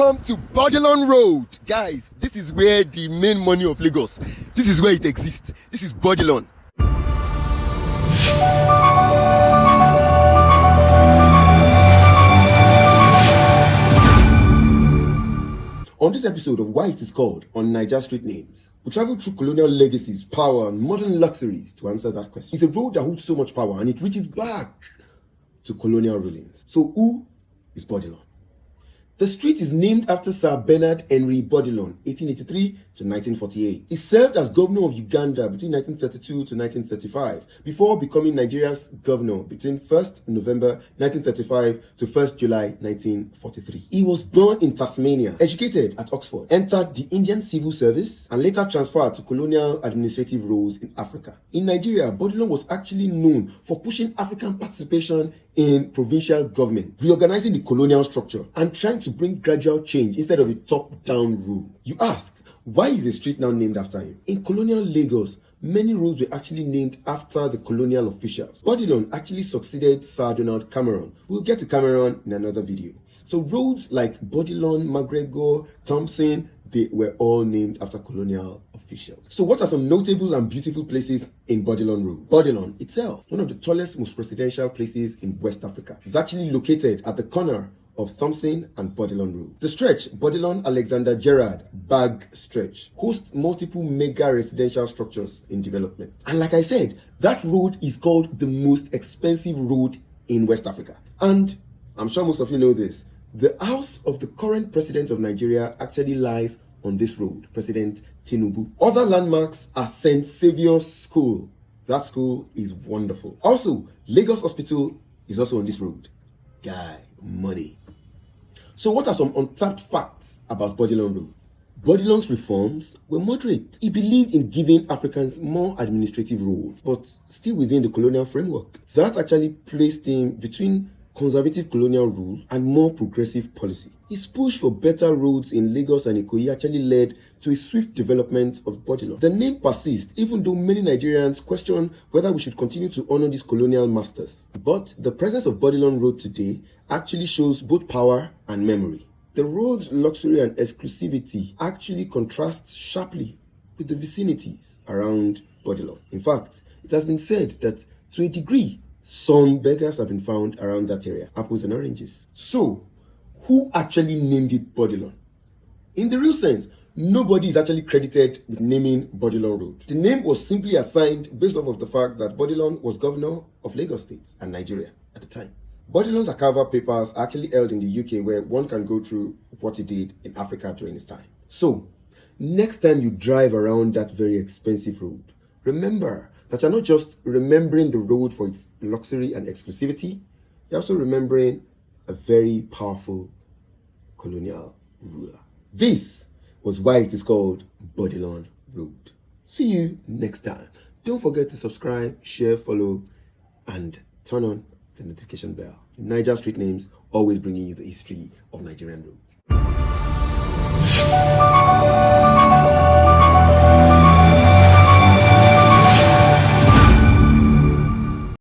Welcome to Bourdillon Road. Guys, this is where the main money of Lagos, this is where it exists. This is Bourdillon. On this episode of Why It Is Called on Niger Street Names, we travel through colonial legacies, power, and modern luxuries to answer that question. It's a road that holds so much power and it reaches back to colonial rulings. So who is Bourdillon? The street is named after Sir Bernard Henry Bourdillon, 1883 to 1948. He served as governor of Uganda between 1932 to 1935, before becoming Nigeria's governor between 1st November 1935 to 1st July 1943. He was born in Tasmania, educated at Oxford, entered the Indian Civil Service, and later transferred to colonial administrative roles in Africa. In Nigeria, Bourdillon was actually known for pushing African participation in provincial government, reorganizing the colonial structure, and trying to bring gradual change instead of a top-down rule. You ask, why is the street now named after him? In colonial Lagos, many roads were actually named after the colonial officials. Bourdillon actually succeeded Sir Donald Cameron. We'll get to Cameron in another video. So roads like Bourdillon, McGregor, Thompson, they were all named after colonial officials. So what are some notable and beautiful places in Bourdillon Road? Bourdillon itself, one of the tallest, most residential places in West Africa, is actually located at the corner of Thompson and Bourdillon Road. The stretch, Bourdillon Alexander Gerrard Bag Stretch, hosts multiple mega residential structures in development. And like I said, that road is called the most expensive road in West Africa. And I'm sure most of you know this, the house of the current president of Nigeria actually lies on this road, President Tinubu. Other landmarks are St. Saviour's School. That school is wonderful. Also, Lagos Hospital is also on this road. Guy, money. So what are some untapped facts about Bourdillon Road? Bourdillon's reforms were moderate. He believed in giving Africans more administrative roles, but still within the colonial framework. That actually placed him between conservative colonial rule and more progressive policy. His push for better roads in Lagos and Ikoyi actually led to a swift development of Bourdillon. The name persists, even though many Nigerians question whether we should continue to honor these colonial masters. But the presence of Bourdillon Road today actually shows both power and memory. The road's luxury and exclusivity actually contrasts sharply with the vicinities around Bourdillon. In fact, it has been said that to a degree, some beggars have been found around that area, apples and oranges. So, who actually named it Bourdillon? In the real sense, nobody is actually credited with naming Bourdillon Road. The name was simply assigned based off of the fact that Bourdillon was governor of Lagos State and Nigeria at the time. Bourdillon's Akava papers are actually held in the UK, where one can go through what he did in Africa during his time. So, next time you drive around that very expensive road, remember that you're not just remembering the road for its luxury and exclusivity, you're also remembering a very powerful colonial ruler. This was why it is called Bourdillon Road. See you next time. Don't forget to subscribe, share, follow, and turn on the notification bell. Niger Street Names, always bringing you the history of Nigerian roads.